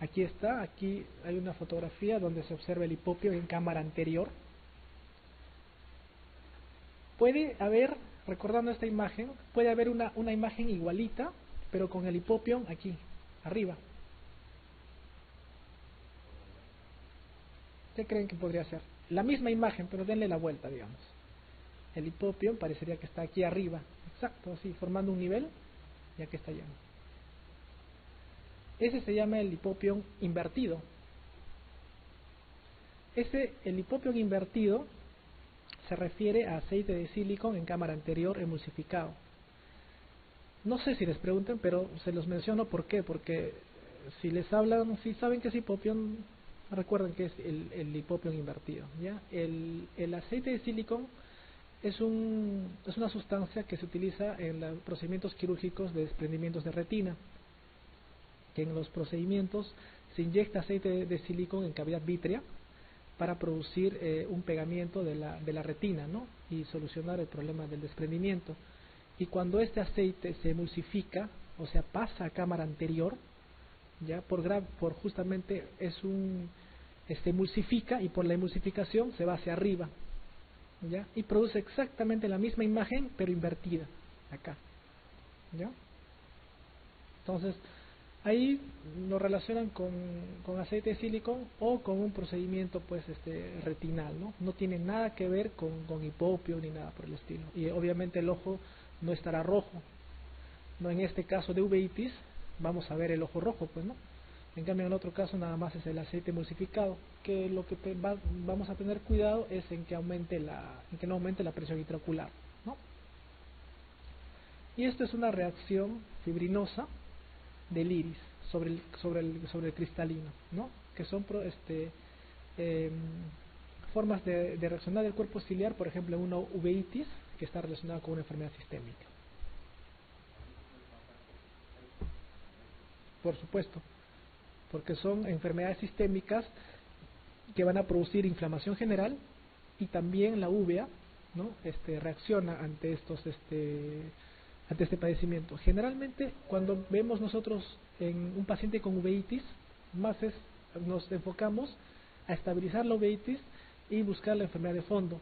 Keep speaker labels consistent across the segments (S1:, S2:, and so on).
S1: Aquí está, aquí hay una fotografía donde se observa el hipopio en cámara anterior. Puede haber, recordando esta imagen, puede haber una imagen igualita, pero con el hipopio aquí, arriba. ¿Qué creen que podría ser? La misma imagen, pero denle la vuelta, digamos. El hipopio parecería que está aquí arriba, exacto, así, formando un nivel, y aquí está lleno. Ese se llama el hipopio invertido. El hipopio invertido se refiere a aceite de silicón en cámara anterior emulsificado. No sé si les pregunten, pero se los menciono ¿por qué? Porque si les hablan, si saben que es hipopio, recuerden que es el hipopio invertido, ¿ya? El aceite de silicón es una sustancia que se utiliza en los procedimientos quirúrgicos de desprendimientos de retina, que en los procedimientos se inyecta aceite de silicón en cavidad vítrea para producir un pegamiento de la retina, ¿no? Y solucionar el problema del desprendimiento. Y cuando este aceite se emulsifica, o sea, pasa a cámara anterior, ya por justamente emulsifica, y por la emulsificación se va hacia arriba, ¿ya? Y produce exactamente la misma imagen pero invertida acá, ¿ya? Entonces ahí lo relacionan con aceite de silicón o con un procedimiento pues retinal, no tiene nada que ver con hipopio ni nada por el estilo. Y obviamente el ojo no estará rojo, no, en este caso de uveitis vamos a ver el ojo rojo, pues no. En cambio en el otro caso nada más es el aceite emulsificado, que lo que vamos a tener cuidado es en que no aumente la presión intraocular, ¿no? Y esto es una reacción fibrinosa del iris sobre el cristalino, ¿no? Que son formas de reaccionar del cuerpo ciliar, por ejemplo una uveitis que está relacionada con una enfermedad sistémica. Por supuesto, porque son enfermedades sistémicas que van a producir inflamación general, y también la uvea, ¿no? Reacciona ante este padecimiento. Generalmente cuando vemos nosotros en un paciente con uveitis, nos enfocamos a estabilizar la uveitis y buscar la enfermedad de fondo,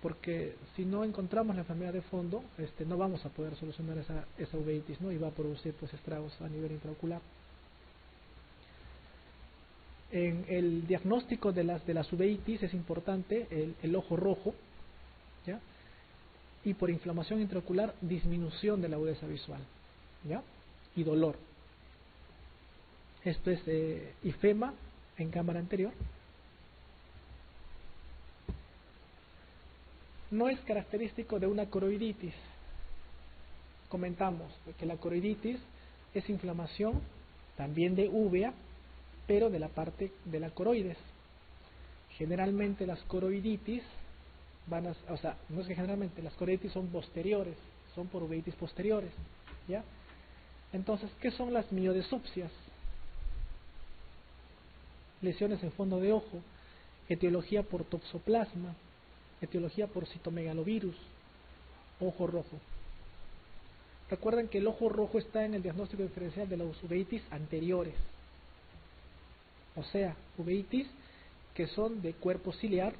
S1: porque si no encontramos la enfermedad de fondo, no vamos a poder solucionar esa uveitis, ¿no? Y va a producir pues estragos a nivel intraocular. En el diagnóstico de las uveitis es importante el ojo rojo, ¿ya? Y por inflamación intraocular, disminución de la agudeza visual, ¿ya? Y dolor. Esto es ifema en cámara anterior. No es característico de una coroiditis. Comentamos que la coroiditis es inflamación también de uvea, pero de la parte de la coroides. Generalmente las coroiditis no es que generalmente, las coroiditis son posteriores, son por uveitis posteriores, ¿ya? Entonces, ¿qué son las miodesopsias? Lesiones en fondo de ojo, etiología por toxoplasma, etiología por citomegalovirus, ojo rojo. Recuerden que el ojo rojo está en el diagnóstico diferencial de las uveitis anteriores, o sea, uveitis que son de cuerpo ciliar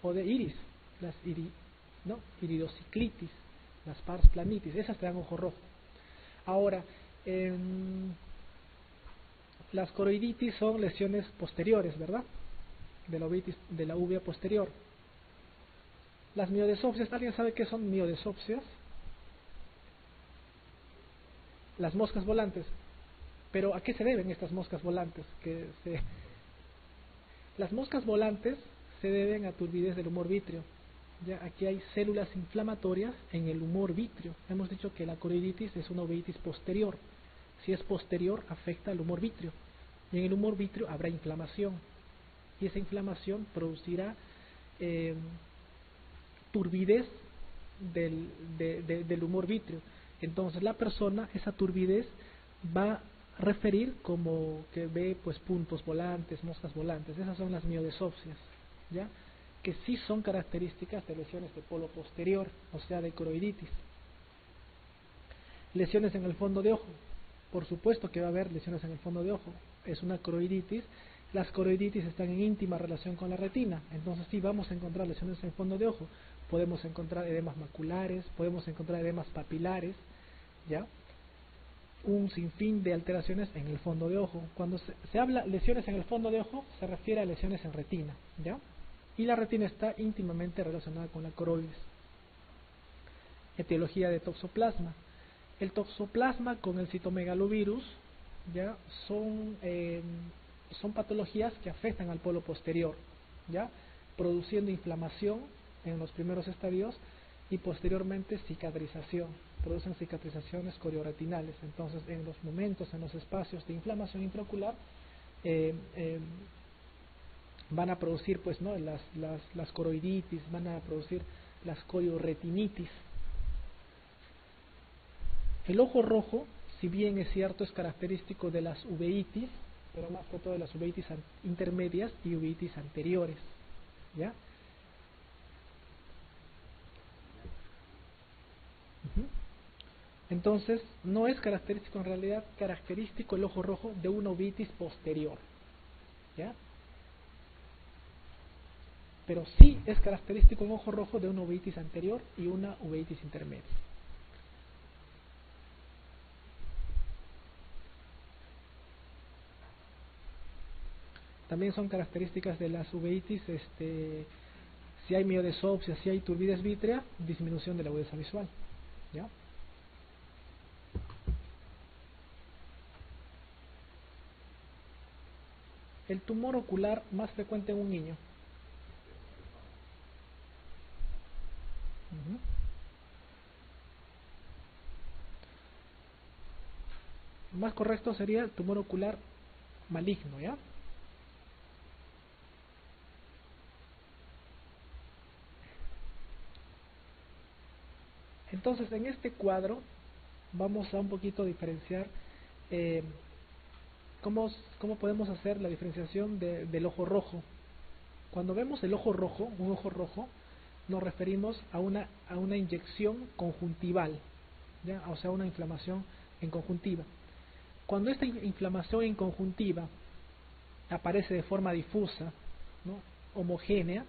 S1: o de iris, las iridociclitis, las pars planitis, esas te dan ojo rojo. Ahora, las coroiditis son lesiones posteriores, ¿verdad? De la uvea posterior. Las miodesopsias, ¿alguien sabe qué son miodesopsias? Las moscas volantes. Pero ¿a qué se deben estas moscas volantes? Las moscas volantes se deben a turbidez del humor vítreo. Ya aquí hay células inflamatorias en el humor vítreo. Hemos dicho que la coroiditis es una uveitis posterior. Si es posterior, afecta al humor vítreo. Y en el humor vítreo habrá inflamación. Y esa inflamación producirá turbidez del humor vítreo. Entonces la persona, esa turbidez va a referir como que ve pues puntos volantes, moscas volantes. Esas son las miodesopsias, ¿ya? Que sí son características de lesiones de polo posterior, o sea de coroiditis. Lesiones en el fondo de ojo. Por supuesto que va a haber lesiones en el fondo de ojo, es una coroiditis. Las coroiditis están en íntima relación con la retina, entonces sí vamos a encontrar lesiones en el fondo de ojo. Podemos encontrar edemas maculares, podemos encontrar edemas papilares, ¿ya? Un sinfín de alteraciones en el fondo de ojo. Cuando se habla lesiones en el fondo de ojo, se refiere a lesiones en retina, ¿ya? Y la retina está íntimamente relacionada con la coroides. Etiología de toxoplasma. El toxoplasma con el citomegalovirus, ¿ya? Son patologías que afectan al polo posterior, ¿ya? Produciendo inflamación en los primeros estadios y posteriormente cicatrización. Producen cicatrizaciones corioretinales. Entonces, en los momentos, en los espacios de inflamación intraocular, van a producir, pues, ¿no?, las coroiditis, van a producir las corioretinitis. El ojo rojo, si bien es cierto, es característico de las uveitis, pero más que todo de las uveitis intermedias y uveitis anteriores, ¿ya? Entonces, no es característico, en realidad, característico el ojo rojo de una uveitis posterior, ¿ya? Pero sí es característico un ojo rojo de una uveitis anterior y una uveitis intermedia. También son características de las uveitis, si hay miodesopsia, si hay turbidez vítrea, disminución de la agudeza visual, ¿ya? El tumor ocular más frecuente en un niño. Más correcto sería el tumor ocular maligno, ¿ya? Entonces, en este cuadro vamos a un poquito diferenciar eh, cómo podemos hacer la diferenciación del ojo rojo. Cuando vemos el ojo rojo, un ojo rojo, nos referimos a una inyección conjuntival, ¿ya? O sea, una inflamación en conjuntiva. Cuando esta inflamación en conjuntiva aparece de forma difusa, ¿no?, homogénea,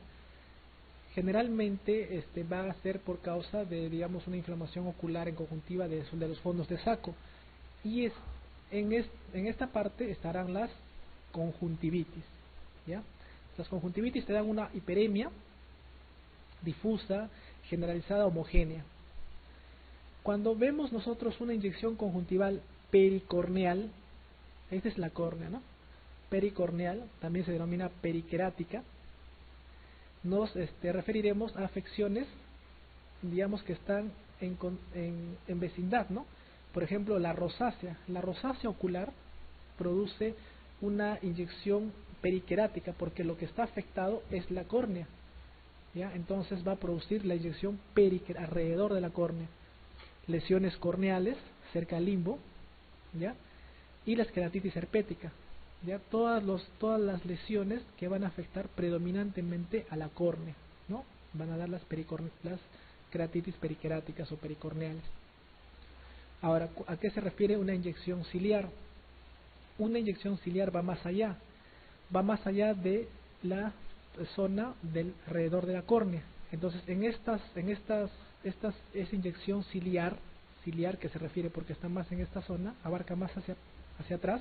S1: generalmente va a ser por causa de, digamos, una inflamación ocular en conjuntiva de los fondos de saco. Y en esta parte estarán las conjuntivitis, ¿ya? Las conjuntivitis te dan una hiperemia difusa, generalizada, homogénea. Cuando vemos nosotros una inyección conjuntival pericorneal, esta es la córnea, ¿no? Pericorneal, también se denomina periquerática, nos referiremos a afecciones, digamos, que están en vecindad, ¿no? Por ejemplo, la rosácea. La rosácea ocular produce una inyección periquerática porque lo que está afectado es la córnea, ¿ya? Entonces va a producir la inyección alrededor de la córnea. Lesiones corneales cerca al limbo, ¿ya? Y la esquelatitis herpética, ¿ya? Todas las lesiones que van a afectar predominantemente a la córnea, ¿no? Van a dar las queratitis periqueráticas o pericorneales. Ahora, ¿a qué se refiere una inyección ciliar? Una inyección ciliar va más allá de la zona del alrededor de la córnea. Entonces, esa inyección ciliar que se refiere porque está más en esta zona, abarca más hacia atrás,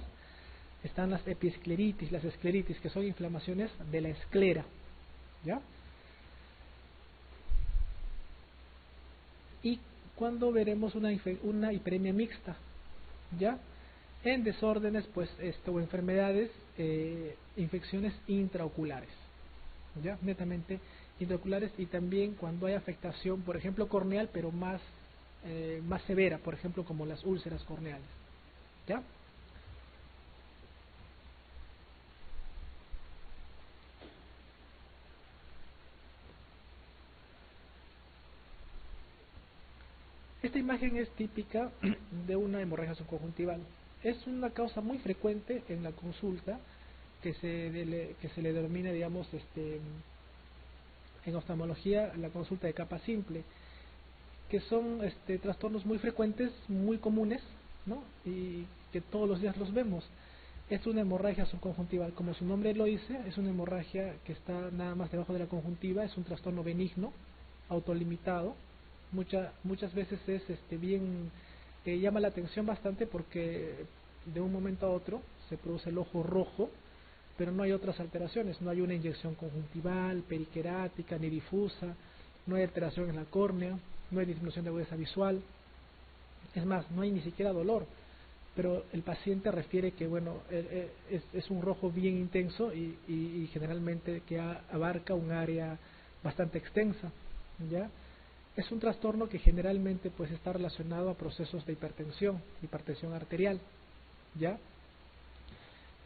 S1: están las epiescleritis, las escleritis, que son inflamaciones de la esclera, ¿ya? Y cuando veremos una hiperemia mixta, ¿ya? En desórdenes, pues, o enfermedades, infecciones intraoculares, ¿ya? Netamente intraoculares, y también cuando hay afectación, por ejemplo, corneal, pero más severa, por ejemplo, como las úlceras corneales, ¿ya? Esta imagen es típica de una hemorragia subconjuntival. Es una causa muy frecuente en la consulta que se le denomina, digamos, en oftalmología, la consulta de capa simple, que son trastornos muy frecuentes, muy comunes, ¿no? Y que todos los días los vemos. Es una hemorragia subconjuntival, como su nombre lo dice, es una hemorragia que está nada más debajo de la conjuntiva, es un trastorno benigno, autolimitado. Muchas veces es bien, llama la atención bastante porque de un momento a otro se produce el ojo rojo, pero no hay otras alteraciones, no hay una inyección conjuntival, periquerática, ni difusa, no hay alteración en la córnea, no hay disminución de agudeza visual, es más, no hay ni siquiera dolor, pero el paciente refiere que bueno, es un rojo bien intenso y generalmente que abarca un área bastante extensa, ¿ya? Es un trastorno que generalmente pues está relacionado a procesos de hipertensión arterial, ¿ya?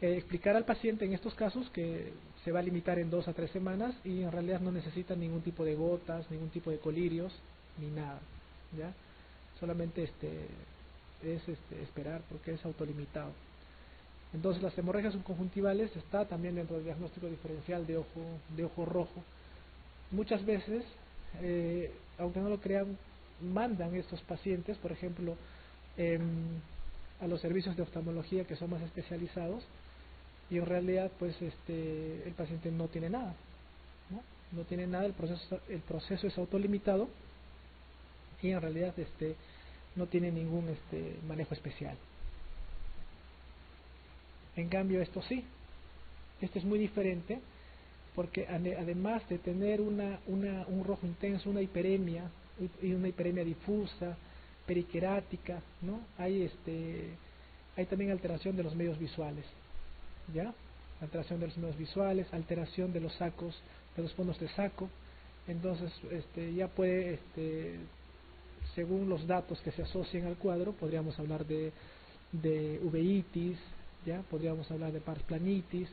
S1: Explicar al paciente en estos casos que se va a limitar en 2 a 3 semanas y en realidad no necesita ningún tipo de gotas, ningún tipo de colirios, ni nada, ¿ya? Solamente esperar porque es autolimitado. Entonces las hemorragias subconjuntivales está también dentro del diagnóstico diferencial de ojo rojo. Muchas veces, aunque no lo crean, mandan estos pacientes, por ejemplo, a los servicios de oftalmología que son más especializados, y en realidad pues el paciente no tiene nada, no tiene nada, el proceso es autolimitado y en realidad no tiene ningún manejo especial. En cambio esto sí, esto es muy diferente porque además de tener un rojo intenso, una hiperemia y una hiperemia difusa, periquerática, ¿no? Hay también alteración de los medios visuales, ¿ya? Alteración de los medios visuales, alteración de los sacos, de los fondos de saco. Entonces ya puede, según los datos que se asocien al cuadro, podríamos hablar de uveitis, ya podríamos hablar de pars planitis,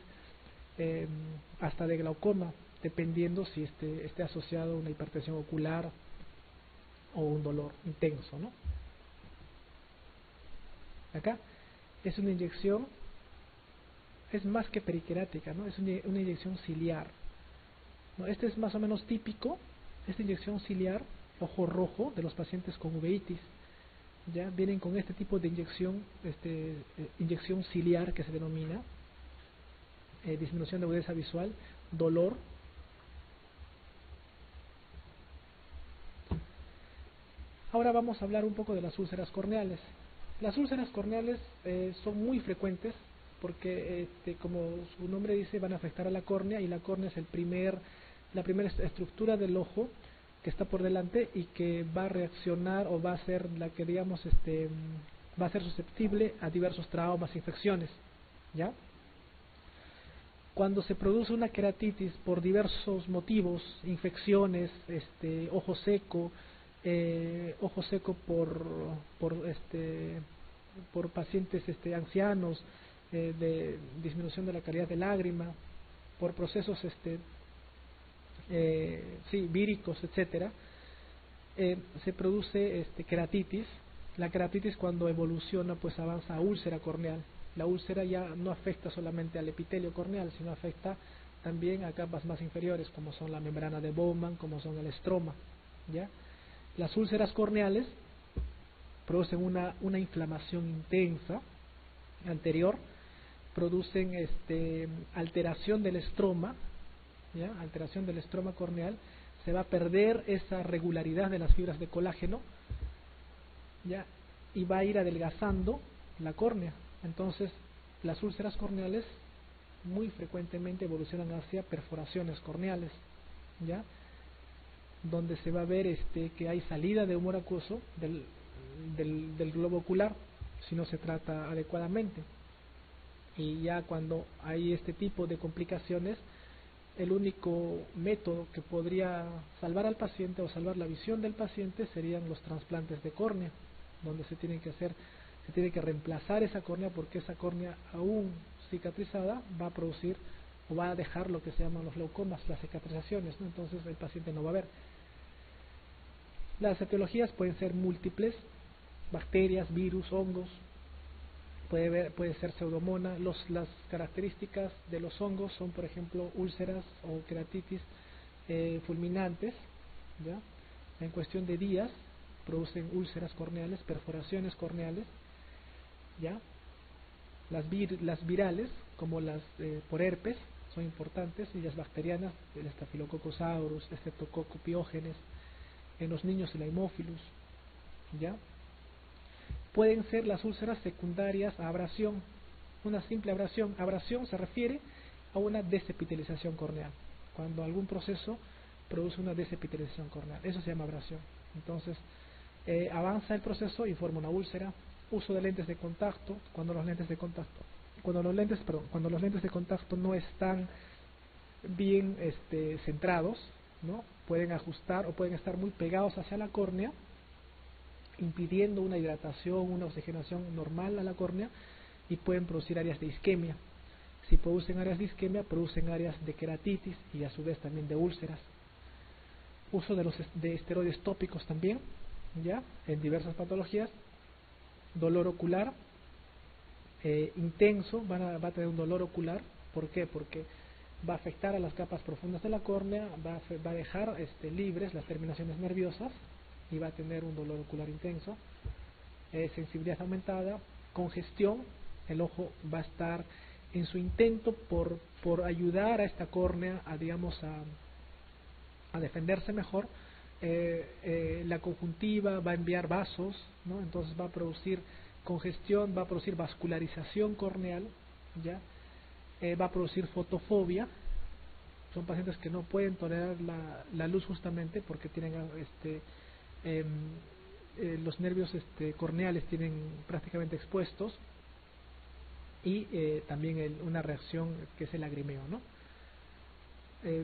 S1: hasta de glaucoma, dependiendo si esté asociado a una hipertensión ocular o un dolor intenso, ¿no? Acá es una inyección, es más que periquerática, ¿no? Es una inyección ciliar, ¿no? Este es más o menos típico, esta inyección ciliar, ojo rojo, de los pacientes con uveitis. Ya vienen con este tipo de inyección ciliar que se denomina, disminución de agudeza visual, dolor. Ahora vamos a hablar un poco de las úlceras corneales. Las úlceras corneales son muy frecuentes porque, como su nombre dice, van a afectar a la córnea, y la córnea es la primera estructura del ojo que está por delante y que va a reaccionar o va a ser la que, digamos, va a ser susceptible a diversos traumas, infecciones, ¿ya? Cuando se produce una queratitis por diversos motivos, infecciones, ojo seco por pacientes ancianos, de disminución de la calidad de lágrima, por procesos víricos, etcétera, se produce queratitis. La queratitis, cuando evoluciona, pues avanza a úlcera corneal. La úlcera ya no afecta solamente al epitelio corneal, sino afecta también a capas más inferiores, como son la membrana de Bowman, como son el estroma, ¿ya? Las úlceras corneales producen una inflamación intensa anterior, producen alteración del estroma, ¿ya? Alteración del estroma corneal, se va a perder esa regularidad de las fibras de colágeno, ¿ya? Y va a ir adelgazando la córnea. Entonces las úlceras corneales muy frecuentemente evolucionan hacia perforaciones corneales, ¿ya? Donde se va a ver que hay salida de humor acuoso del globo ocular si no se trata adecuadamente. Y ya cuando hay este tipo de complicaciones, el único método que podría salvar al paciente o salvar la visión del paciente serían los trasplantes de córnea, donde se tiene que reemplazar esa córnea, porque esa córnea aún cicatrizada va a producir o va a dejar lo que se llaman los glaucomas, las cicatrizaciones, ¿no? Entonces el paciente no va a ver. Las etiologías pueden ser múltiples: bacterias, virus, hongos, puede ser pseudomonas. Las características de los hongos son, por ejemplo, úlceras o queratitis fulminantes, ¿ya? En cuestión de días producen úlceras corneales, perforaciones corneales, ¿ya? Las virales, como las por herpes, son importantes, y las bacterianas, el Staphylococcus aureus, Streptococcus pyogenes, en los niños el Haemophilus, ¿ya? Pueden ser las úlceras secundarias a abrasión, una simple abrasión. Abrasión se refiere a una desepitelización corneal, cuando algún proceso produce una desepitelización corneal, eso se llama abrasión. Entonces, avanza el proceso y forma una úlcera. Uso de lentes de contacto, cuando los lentes de contacto no están bien centrados, ¿no? Pueden ajustar o pueden estar muy pegados hacia la córnea, impidiendo una hidratación, una oxigenación normal a la córnea, y pueden producir áreas de isquemia. Si producen áreas de isquemia, producen áreas de queratitis y a su vez también de úlceras. Uso de esteroides tópicos también, ya, en diversas patologías. Dolor ocular intenso, va a tener un dolor ocular. ¿Por qué? Porque va a afectar a las capas profundas de la córnea, va a dejar libres las terminaciones nerviosas y va a tener un dolor ocular intenso. Sensibilidad aumentada, congestión, el ojo va a estar en su intento por ayudar a esta córnea a, digamos, a defenderse mejor. La conjuntiva va a enviar vasos, ¿no? Entonces va a producir congestión, va a producir vascularización corneal, ¿ya? Va a producir fotofobia. Son pacientes que no pueden tolerar la luz justamente porque tienen los nervios corneales tienen prácticamente expuestos, y también una reacción que es el lagrimeo, ¿no?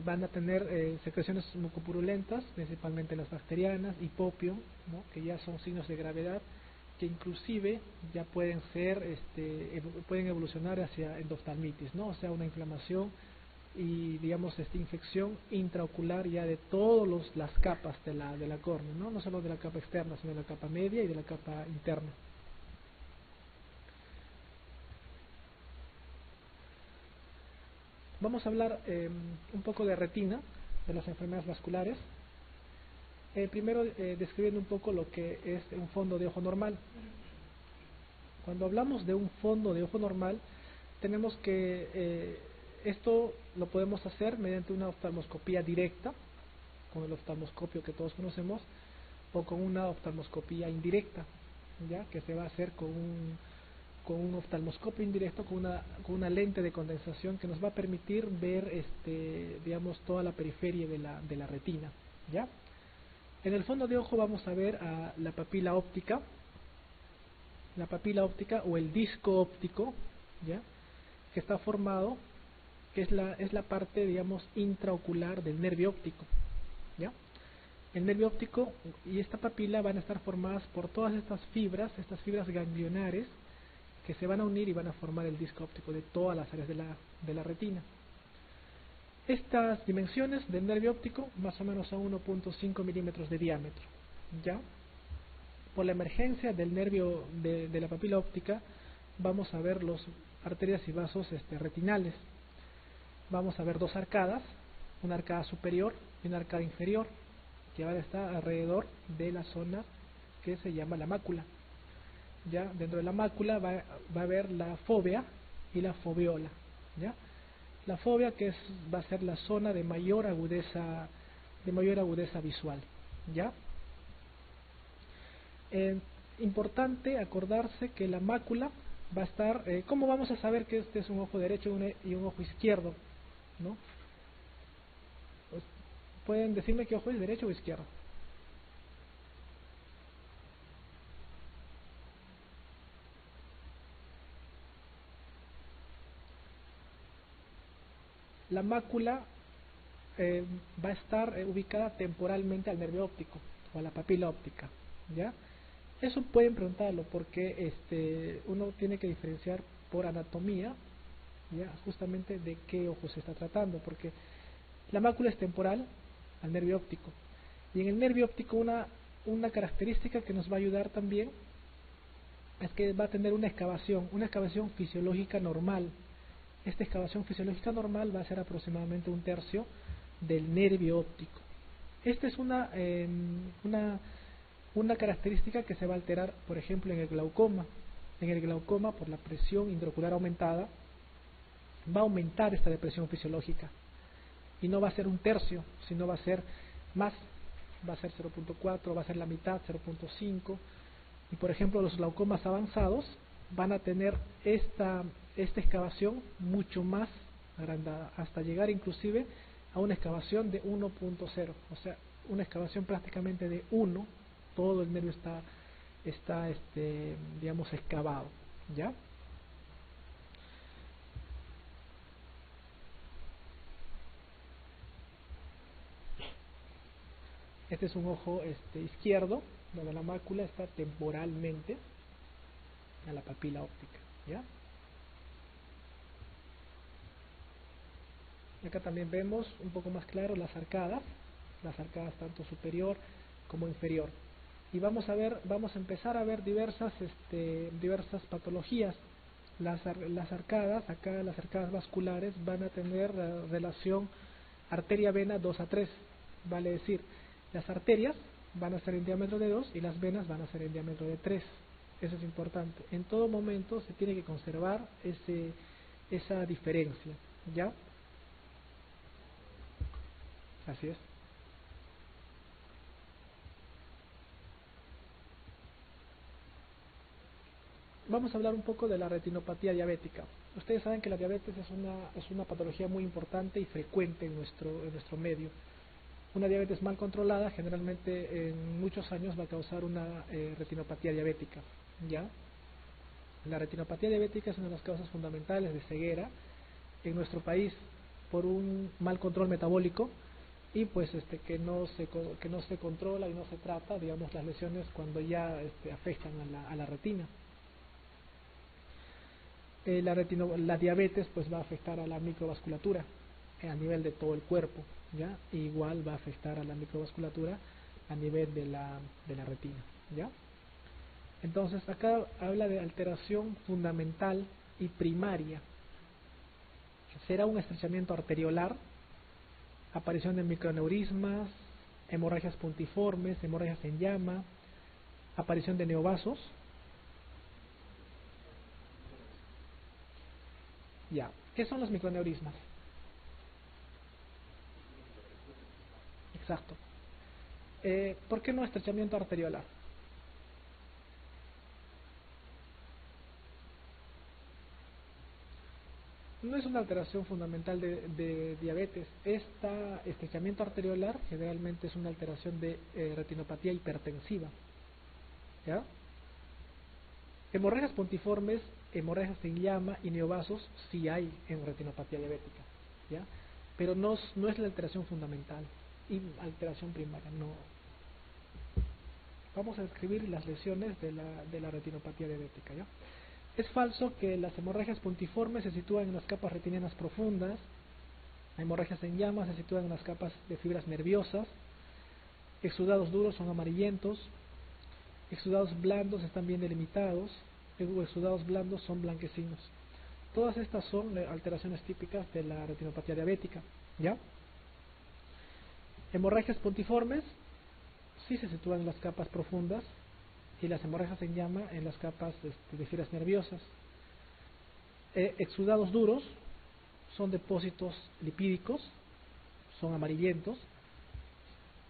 S1: Van a tener secreciones mucopurulentas, principalmente las bacterianas, hipopio, ¿no? Que ya son signos de gravedad, que inclusive ya pueden ser, pueden evolucionar hacia endoftalmitis, ¿no? O sea, una inflamación y, digamos, infección intraocular ya de todas las capas de la córnea, ¿no? No solo de la capa externa, sino de la capa media y de la capa interna. Vamos a hablar un poco de retina, de las enfermedades vasculares. Primero describiendo un poco lo que es un fondo de ojo normal. Cuando hablamos de un fondo de ojo normal, tenemos que esto lo podemos hacer mediante una oftalmoscopía directa, con el oftalmoscopio que todos conocemos, o con una oftalmoscopía indirecta, ya que se va a hacer con un oftalmoscopio indirecto, con una lente de condensación que nos va a permitir ver digamos, toda la periferia de la retina, ¿ya? En el fondo de ojo vamos a ver a la papila óptica o el disco óptico, ¿ya? Que está formado, que es la parte, digamos, intraocular del nervio óptico, ¿ya? El nervio óptico y esta papila van a estar formadas por todas estas fibras ganglionares, que se van a unir y van a formar el disco óptico de todas las áreas de la retina. Estas dimensiones del nervio óptico más o menos son 1.5 milímetros de diámetro, ¿ya? Por la emergencia del nervio de la papila óptica vamos a ver los arterias y vasos retinales. Vamos a ver dos arcadas, una arcada superior y una arcada inferior, que van a estar alrededor de la zona que se llama la mácula. Ya dentro de la mácula va a haber la fóvea y la foveola, ¿ya? La fóvea, que va a ser la zona de mayor agudeza visual, ¿ya? Importante acordarse que la mácula va a estar, ¿cómo vamos a saber que este es un ojo derecho y un ojo izquierdo? ¿No? Pues, pueden decirme qué ojo es, derecho o izquierdo. La mácula va a estar ubicada temporalmente al nervio óptico o a la papila óptica, ¿ya? Eso pueden preguntarlo porque uno tiene que diferenciar por anatomía, ¿ya? Justamente de qué ojo se está tratando, porque la mácula es temporal al nervio óptico, y en el nervio óptico una característica que nos va a ayudar también es que va a tener una excavación fisiológica normal. Esta excavación fisiológica normal va a ser aproximadamente 1/3 del nervio óptico. Esta es una característica que se va a alterar, por ejemplo, en el glaucoma, En el glaucoma, por la presión intraocular aumentada, va a aumentar esta depresión fisiológica y no va a ser un tercio, sino va a ser más, va a ser 0.4, va a ser la mitad, 0.5. Y por ejemplo, los glaucomas avanzados van a tener esta excavación mucho más agrandada, hasta llegar inclusive a una excavación de 1.0, o sea, una excavación prácticamente de 1, todo el nervio está digamos, excavado, ¿ya? Este es un ojo izquierdo, donde la mácula está temporalmente a la papila óptica, ¿ya? Acá también vemos un poco más claro las arcadas tanto superior como inferior. Y vamos a empezar a ver diversas patologías. Las arcadas, acá las arcadas vasculares van a tener relación arteria-vena 2:3, vale decir, las arterias van a ser en diámetro de 2 y las venas van a ser en diámetro de 3. Eso es importante. En todo momento se tiene que conservar esa diferencia, ¿ya? Así es. Vamos a hablar un poco de la retinopatía diabética. Ustedes saben que la diabetes es una patología muy importante y frecuente en nuestro medio. Una diabetes mal controlada generalmente en muchos años va a causar una retinopatía diabética, ¿ya? La retinopatía diabética es una de las causas fundamentales de ceguera en nuestro país por un mal control metabólico y pues que no se controla y no se trata, digamos, las lesiones cuando ya afectan a la retina. La diabetes pues va a afectar a la microvasculatura a nivel de todo el cuerpo, ¿ya? E igual va a afectar a la microvasculatura a nivel de la retina, ¿ya? Entonces acá habla de alteración fundamental y primaria. Será un estrechamiento arteriolar, aparición de microaneurismas, hemorragias puntiformes, hemorragias en llama, aparición de neovasos. Ya, ¿qué son los microaneurismas? Exacto. ¿Por qué no estrechamiento arteriolar? No es una alteración fundamental de diabetes. Este estrechamiento arteriolar generalmente es una alteración de retinopatía hipertensiva, ¿ya? Hemorragias puntiformes, hemorragias en llama y neovasos sí hay en retinopatía diabética, ¿ya? Pero no es la alteración fundamental y alteración primaria, no. Vamos a describir las lesiones de la retinopatía diabética, ¿ya? Es falso que las hemorragias puntiformes se sitúan en las capas retinianas profundas, las hemorragias en llamas se sitúan en las capas de fibras nerviosas, exudados duros son amarillentos, exudados blandos están bien delimitados, exudados blandos son blanquecinos. Todas estas son alteraciones típicas de la retinopatía diabética, ¿ya? Hemorragias puntiformes sí se sitúan en las capas profundas y las hemorragias en llama en las capas de fibras nerviosas. Exudados duros son depósitos lipídicos, son amarillentos.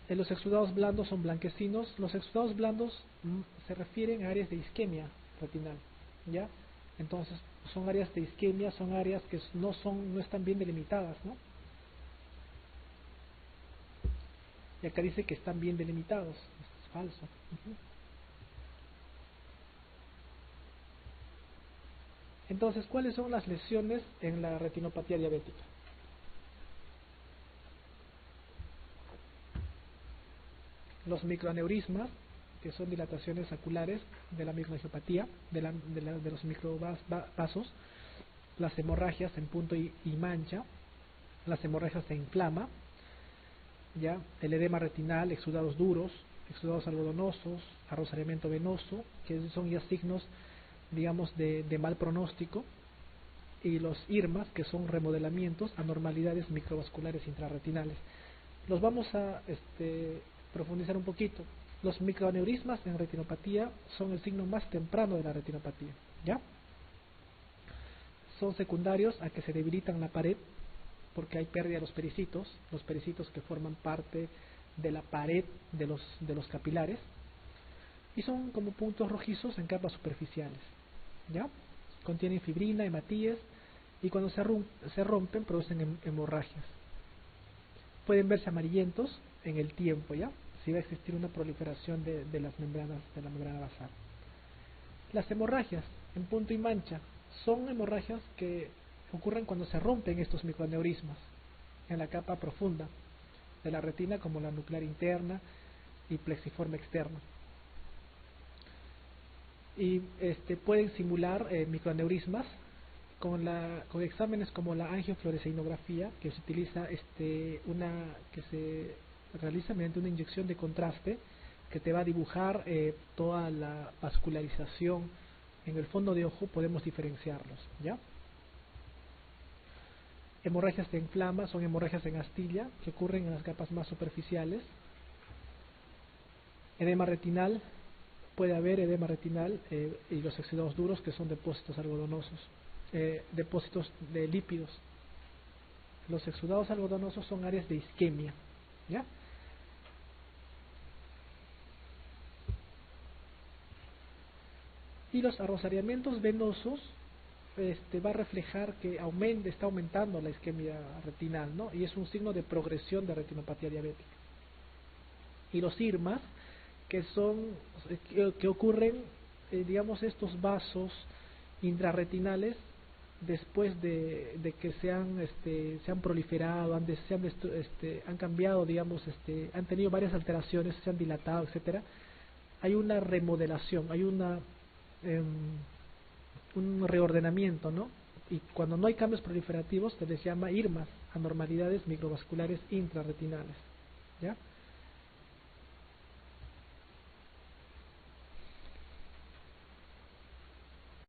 S1: Los exudados blandos son blanquecinos. Los exudados blandos se refieren a áreas de isquemia retinal, ¿ya? Entonces, son áreas de isquemia, son áreas que no están bien delimitadas, ¿no? Y acá dice que están bien delimitados. Esto es falso. Entonces, ¿cuáles son las lesiones en la retinopatía diabética? Los microaneurismas, que son dilataciones oculares de la microangiopatía, de los microvasos, las hemorragias en punto y mancha, las hemorragias se inflama, ya, el edema retinal, exudados duros, exudados algodonosos, arrozamiento venoso, que son ya signos, digamos, de mal pronóstico, y los IRMAs, que son remodelamientos, anormalidades microvasculares intrarretinales. Los vamos a profundizar un poquito. Los microaneurismas en retinopatía son el signo más temprano de la retinopatía, ¿ya? Son secundarios a que se debilitan la pared porque hay pérdida de los pericitos que forman parte de la pared de los capilares, y son como puntos rojizos en capas superficiales, ¿ya? Contienen fibrina, hematíes, y cuando se rompen producen hemorragias. Pueden verse amarillentos en el tiempo, ¿ya? Si va a existir una proliferación de las membranas, de la membrana basal. Las hemorragias en punto y mancha son hemorragias que ocurren cuando se rompen estos microaneurismas en la capa profunda de la retina, como la nuclear interna y plexiforme externa. Y pueden simular microaneurismas con exámenes como la angiofluoresceinografía, que se utiliza que se realiza mediante una inyección de contraste que te va a dibujar toda la vascularización en el fondo de ojo. Podemos diferenciarlos, ¿ya? Hemorragias de inflama son hemorragias en astilla que ocurren en las capas más superficiales. Edema retinal, puede haber edema retinal y los exudados duros, que son depósitos algodonosos, depósitos de lípidos. Los exudados algodonosos son áreas de isquemia, ¿ya? Y los arrosariamientos venosos va a reflejar que está aumentando la isquemia retinal, ¿no? Y es un signo de progresión de retinopatía diabética. Y los irmas, que son que ocurren, digamos, estos vasos intrarretinales después de que se han proliferado, han cambiado, digamos, han tenido varias alteraciones, se han dilatado, etcétera. Hay una remodelación, hay un reordenamiento, ¿no? Y cuando no hay cambios proliferativos se les llama irmas, anormalidades microvasculares intrarretinales, ¿ya?